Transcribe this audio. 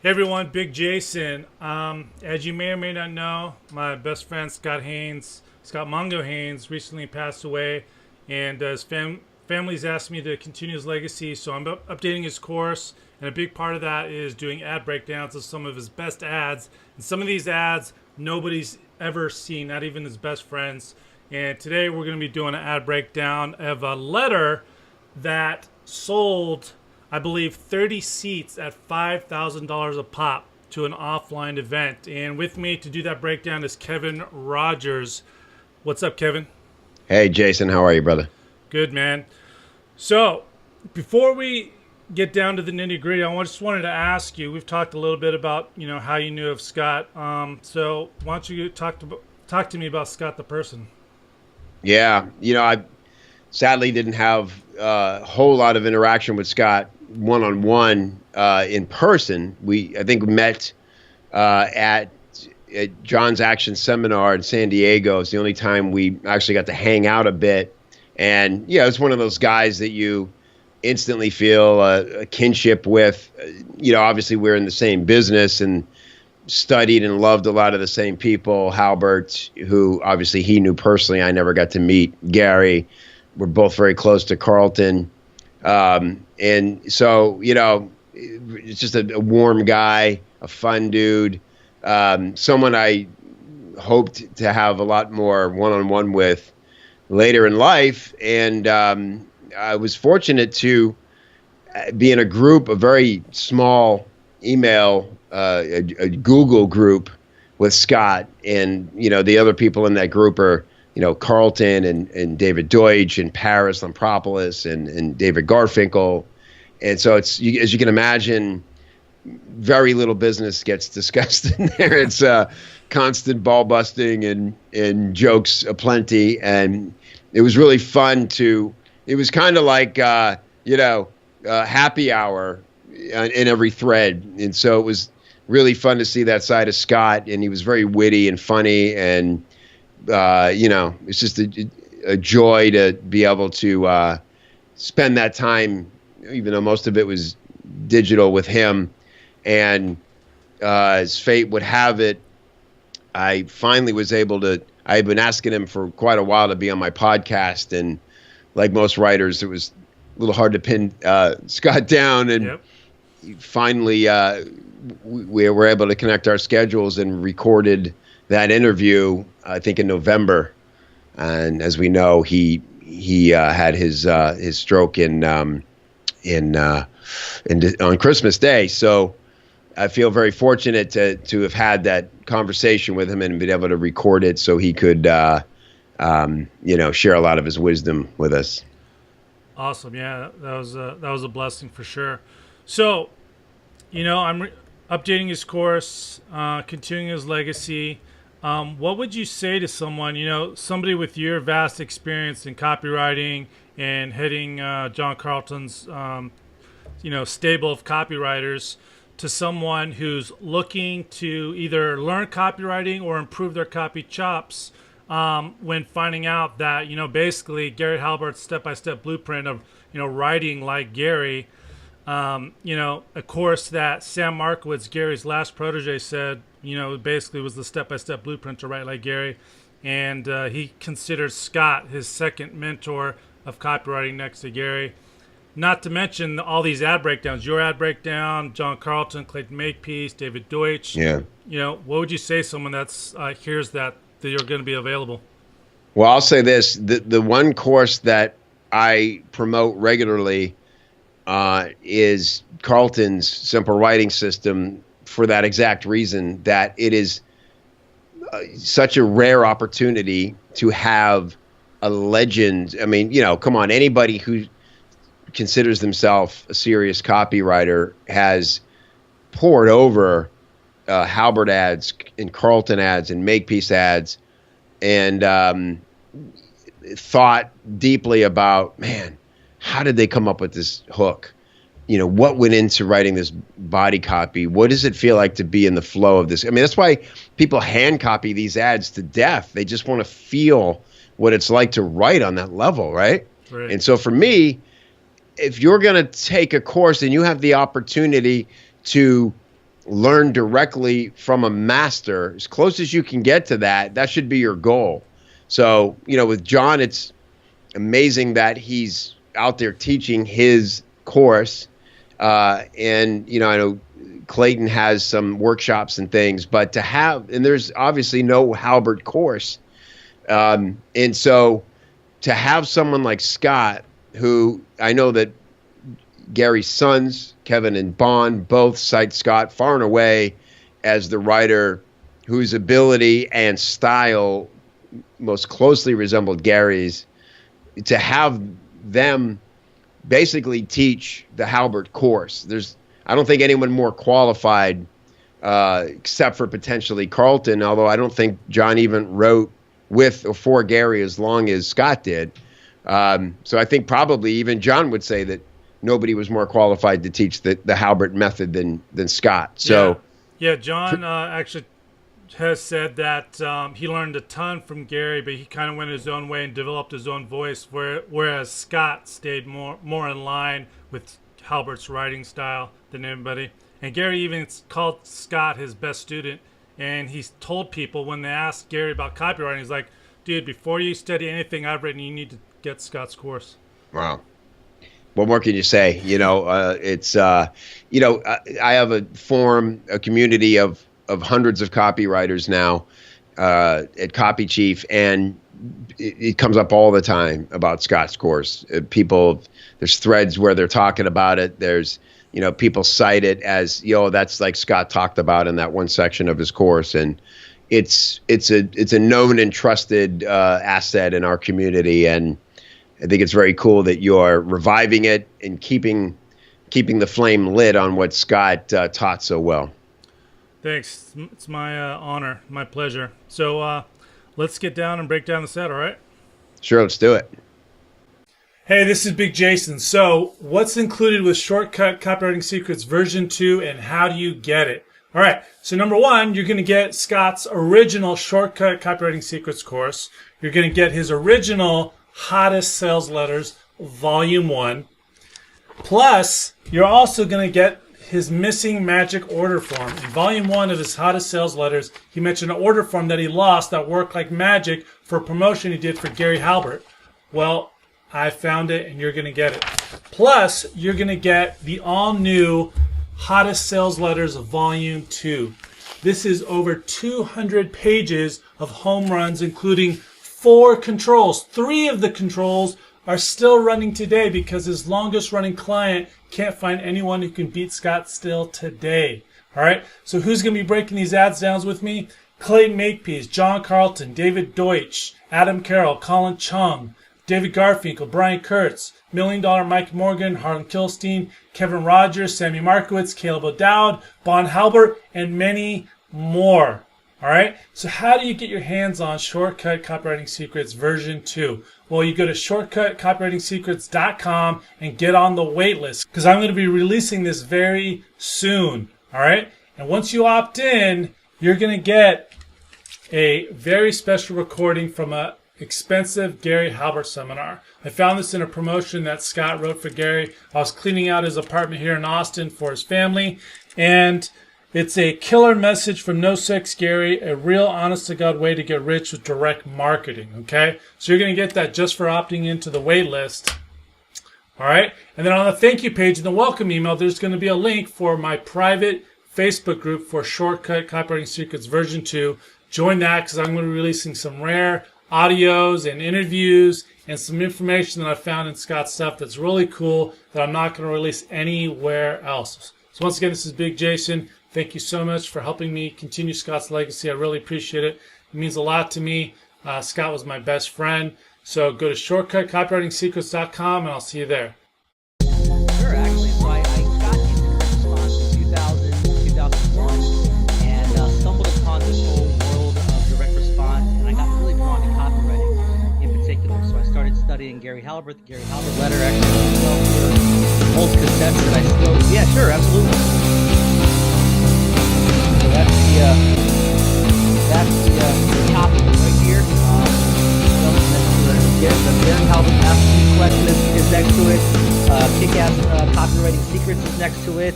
Hey everyone, Big Jason. As you may or may not know, my best friend Scott Haines, Scott Mongo Haines, recently passed away, and his family's asked me to continue his legacy, so I'm updating his course, and a big part of that is doing ad breakdowns of some of his best ads, and some of these ads nobody's ever seen, not even his best friends. And today we're going to be doing an ad breakdown of a letter that sold, I believe, 30 seats at $5,000 a pop to an offline event. And with me to do that breakdown is Kevin Rogers. What's up, Kevin? Hey, Jason, how are you, brother? Good, man. So, before we get down to the nitty gritty, I just wanted to ask you. We've talked a little bit about how you knew of Scott. So, why don't you talk to me about Scott the person? Yeah, I sadly didn't have a whole lot of interaction with Scott one-on-one in person. I think we met at John's Action Seminar in San Diego. It's the only time we actually got to hang out a bit. And, it's one of those guys that you instantly feel a kinship with. Obviously we're in the same business and studied and loved a lot of the same people. Halbert, who obviously he knew personally. I never got to meet Gary. We're both very close to Carlton. And so, it's just a warm guy, a fun dude, someone I hoped to have a lot more one-on-one with later in life. And I was fortunate to be in a group, a very small email, a Google group with Scott. And, the other people in that group are, Carlton and David Deutsch and Paris Lampropoulos and David Garfinkel. And so it's, as you can imagine, very little business gets discussed in there. It's constant ball busting and jokes aplenty. And it was really fun it was kind of like, happy hour in every thread. And so it was really fun to see that side of Scott. And he was very witty and funny. And, it's just a joy to be able to spend that time, even though most of it was digital, with him. And as fate would have it, I finally was able to. I had been asking him for quite a while to be on my podcast, and like most writers, it was a little hard to pin Scott down. And Yep. Finally, we were able to connect our schedules and recorded that interview, I think, in November. And as we know, he had his stroke on Christmas Day. So I feel very fortunate to have had that conversation with him and been able to record it so he could share a lot of his wisdom with us. Awesome. Yeah, that was a blessing for sure. So, I'm updating his course, continuing his legacy. What would you say to someone, somebody with your vast experience in copywriting and heading John Carlton's, stable of copywriters, to someone who's looking to either learn copywriting or improve their copy chops, when finding out that, basically Gary Halbert's step-by-step blueprint of, writing like Gary, a course that Sam Markowitz, Gary's last protege, said, basically was the step-by-step blueprint to write like Gary. And he considers Scott his second mentor of copywriting next to Gary. Not to mention all these ad breakdowns, your ad breakdown, John Carlton, Clayton Makepeace, David Deutsch. Yeah. What would you say to someone that's hears that you're going to be available? Well, I'll say this. The one course that I promote regularly is Carlton's Simple Writing System, for that exact reason, that it is such a rare opportunity to have a legend. I mean, come on, anybody who considers themselves a serious copywriter has poured over Halbert ads and Carlton ads and Makepeace ads and thought deeply about, man, how did they come up with this hook? What went into writing this body copy? What does it feel like to be in the flow of this? I mean, that's why people hand copy these ads to death. They just want to feel what it's like to write on that level, right? Right. And so for me, if you're going to take a course and you have the opportunity to learn directly from a master, as close as you can get to that, that should be your goal. So, with John, it's amazing that he's out there teaching his course. And, I know Clayton has some workshops and things, but and there's obviously no Halbert course. And so to have someone like Scott, who I know that Gary's sons, Kevin and Bond, both cite Scott far and away as the writer whose ability and style most closely resembled Gary's, to have them basically teach the Halbert course. I don't think anyone more qualified, except for potentially Carlton, although I don't think John even wrote with or for Gary as long as Scott did. So I think probably even John would say that nobody was more qualified to teach the Halbert method than Scott. So yeah, John actually has said that he learned a ton from Gary, but he kind of went his own way and developed his own voice, whereas Scott stayed more in line with Halbert's writing style than anybody. And Gary even called Scott his best student, and he's told people when they asked Gary about copywriting, he's like, dude, before you study anything I've written, you need to get Scott's course. Wow. What more can you say? It's I have a forum, a community of hundreds of copywriters now at Copy Chief, and it comes up all the time about Scott's course. There's threads where they're talking about it. There's people cite it as that's like Scott talked about in that one section of his course, and it's a known and trusted asset in our community, and I think it's very cool that you're reviving it and keeping the flame lit on what Scott taught so well. Thanks. It's my honor, my pleasure. So let's get down and break down the set, all right? Sure, let's do it. Hey, this is Big Jason. So what's included with Shortcut Copywriting Secrets version 2, and how do you get it? All right, so number 1, you're going to get Scott's original Shortcut Copywriting Secrets course. You're going to get his original Hottest Sales Letters, Volume 1. Plus, you're also going to get his missing magic order form. In Volume 1 of his Hottest Sales Letters, he mentioned an order form that he lost that worked like magic for a promotion he did for Gary Halbert. Well, I found it, and you're going to get it. Plus, you're going to get the all-new Hottest Sales Letters Volume 2. This is over 200 pages of home runs, including 4 controls. 3 of the controls are still running today because his longest running client can't find anyone who can beat Scott still today. All right, so who's going to be breaking these ads down with me? Clayton Makepeace, John Carlton, David Deutsch, Adam Carroll, Colin Chung, David Garfinkel, Brian Kurtz, $1 Million Mike Morgan, Harlan Kilstein, Kevin Rogers, Sammy Markowitz, Caleb O'Dowd, Bon Halbert, and many more. All right, so how do you get your hands on Shortcut Copywriting Secrets version 2? Well, you go to shortcutcopywritingsecrets.com and get on the wait list, because I'm going to be releasing this very soon. All right, and once you opt in, you're going to get a very special recording from a expensive Gary Halbert seminar. I found this in a promotion that Scott wrote for Gary. I was cleaning out his apartment here in Austin for his family, and it's a killer message from No Sex Gary, a real honest-to-God way to get rich with direct marketing, okay? So you're going to get that just for opting into the wait list, all right? And then on the thank you page in the welcome email, there's going to be a link for my private Facebook group for Shortcut Copywriting Secrets version 2. Join that, because I'm going to be releasing some rare audios and interviews and some information that I found in Scott's stuff that's really cool that I'm not going to release anywhere else. So once again, this is Big Jason. Thank you so much for helping me continue Scott's legacy. I really appreciate it. It means a lot to me. Scott was my best friend. So go to shortcutcopywritingsecrets.com, and I'll see you there. Sure, actually. So I got into response in 2001 and stumbled upon this whole world of direct response, and I got really drawn to copywriting in particular. So I started studying Gary Halbert, the Gary Halbert letter, actually, old cassettes that I still... Yeah, sure, absolutely. So that's the topic right here. The Gary Halbert Master Collection is next to it. Kick-Ass Copywriting Secrets is next to it.